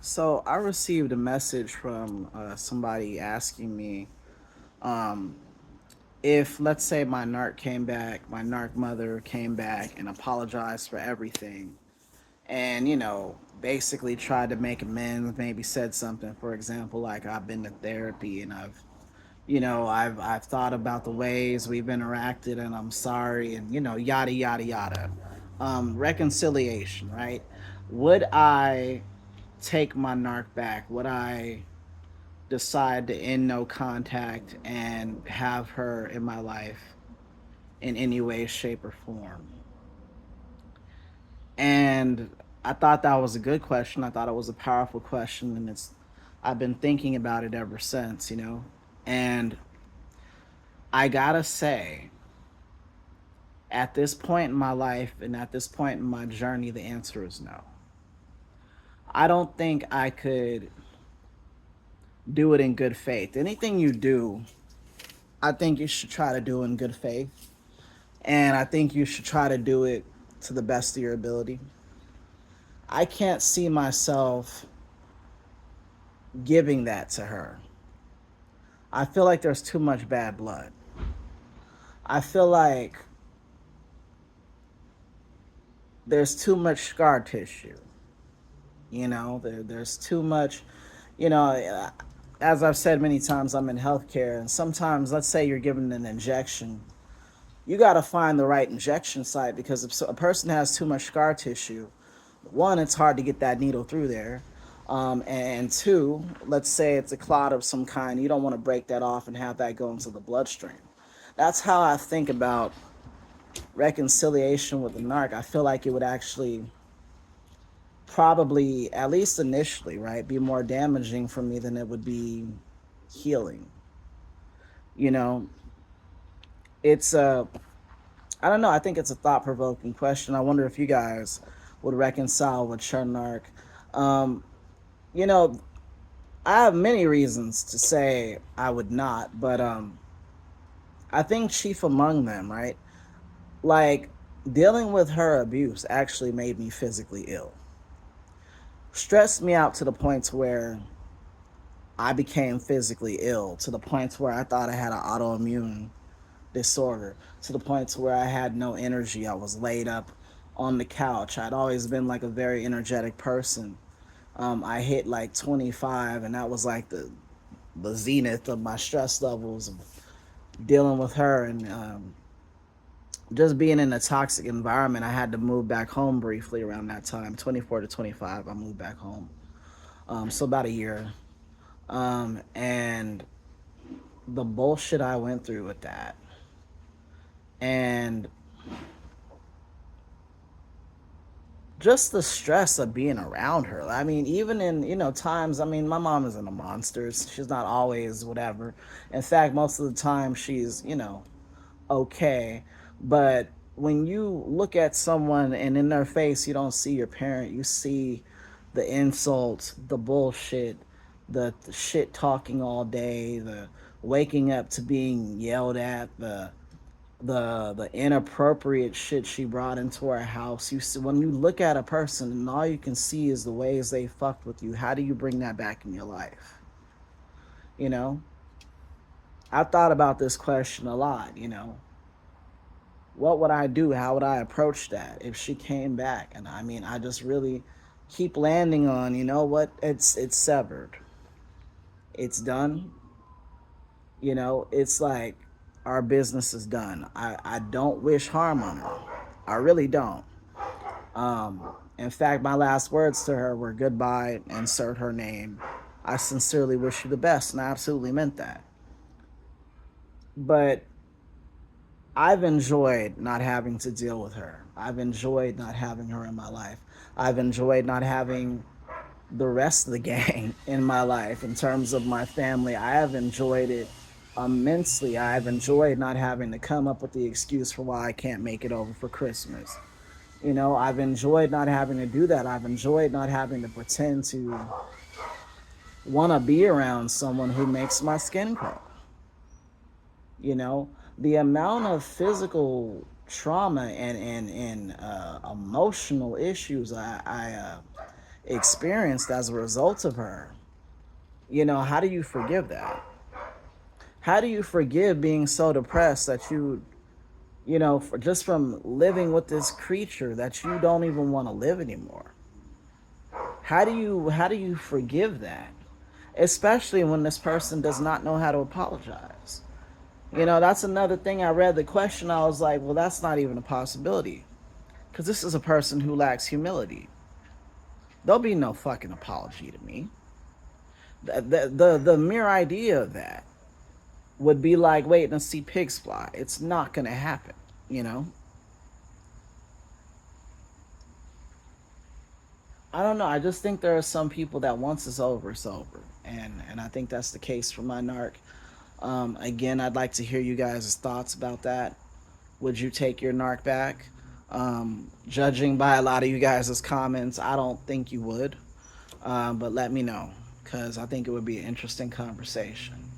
So I received a message from somebody asking me um, if, let's say, my Narc Mother came back and apologized for everything, and basically tried to make amends. Maybe said something, for example, like I've been to therapy and I've thought about the ways we've interacted, and I'm sorry, and yada yada yada. Reconciliation, right? Would I take my narc back? Would I decide to end no contact and have her in my life in any way, shape, or form? And I thought that was a good question. I thought it was a powerful question, and I've been thinking about it ever since. And I gotta say, at this point in my life and at this point in my journey, the answer is no. I don't think I could do it in good faith. Anything you do, I think you should try to do in good faith. And I think you should try to do it to the best of your ability. I can't see myself giving that to her. I feel like there's too much bad blood. I feel like there's too much scar tissue. There's too much, you know, as I've said many times, I'm in healthcare, and sometimes, let's say you're given an injection, you got to find the right injection site, because if a person has too much scar tissue, one, it's hard to get that needle through there. And two, let's say it's a clot of some kind, you don't want to break that off and have that go into the bloodstream. That's how I think about reconciliation with the narc. I feel like it would actually probably, at least initially, right, be more damaging for me than it would be healing. You know, it's a, I don't know. I think it's a thought provoking question. I wonder if you guys would reconcile with Chernak. Um, you know, I have many reasons to say I would not, but I think chief among them, right? Like, dealing with her abuse actually made me physically ill. Stressed me out to the point where I became physically ill, to the point where I thought I had an autoimmune disorder, to the point where I had no energy. I was laid up on the couch. I'd always been like a very energetic person. I hit like 25, and that was like the zenith of my stress levels of dealing with her, and just being in a toxic environment. I had to move back home briefly around that time, 24 to 25. I moved back home, so about a year, and the bullshit I went through with that, and just the stress of being around her. I mean, even in, times, I mean, my mom isn't a monster. She's not always whatever. In fact, most of the time she's, okay. But when you look at someone and in their face, you don't see your parent, you see the insults, the bullshit, the shit talking all day, the waking up to being yelled at, the inappropriate shit she brought into our house. You see, when you look at a person and all you can see is the ways they fucked with you, how do you bring that back in your life? You know, I've thought about this question a lot. What would I do? How would I approach that if she came back? And I mean, I just really keep landing on, what, it's severed, it's done. It's like our business is done. I don't wish harm on her. I really don't. In fact, my last words to her were goodbye, insert her name. I sincerely wish you the best, and I absolutely meant that. But I've enjoyed not having to deal with her. I've enjoyed not having her in my life. I've enjoyed not having the rest of the gang in my life in terms of my family. I have enjoyed it immensely. I've enjoyed not having to come up with the excuse for why I can't make it over for Christmas. I've enjoyed not having to do that. I've enjoyed not having to pretend to want to be around someone who makes my skin crawl. You know, the amount of physical trauma and emotional issues I experienced as a result of her. You know, how do you forgive that? How do you forgive being so depressed that you know, for just from living with this creature that you don't even want to live anymore? How do you forgive that? Especially when this person does not know how to apologize. You know, that's another thing. I read the question, I was like, well, that's not even a possibility. Because this is a person who lacks humility. There'll be no fucking apology to me. The mere idea of that would be like waiting to see pigs fly. It's not going to happen, you know? I don't know. I just think there are some people that once it's over, it's over. And I think that's the case for my narc. Again, I'd like to hear you guys' thoughts about that. Would you take your narc back? Judging by a lot of you guys' comments, I don't think you would. But let me know, because I think it would be an interesting conversation.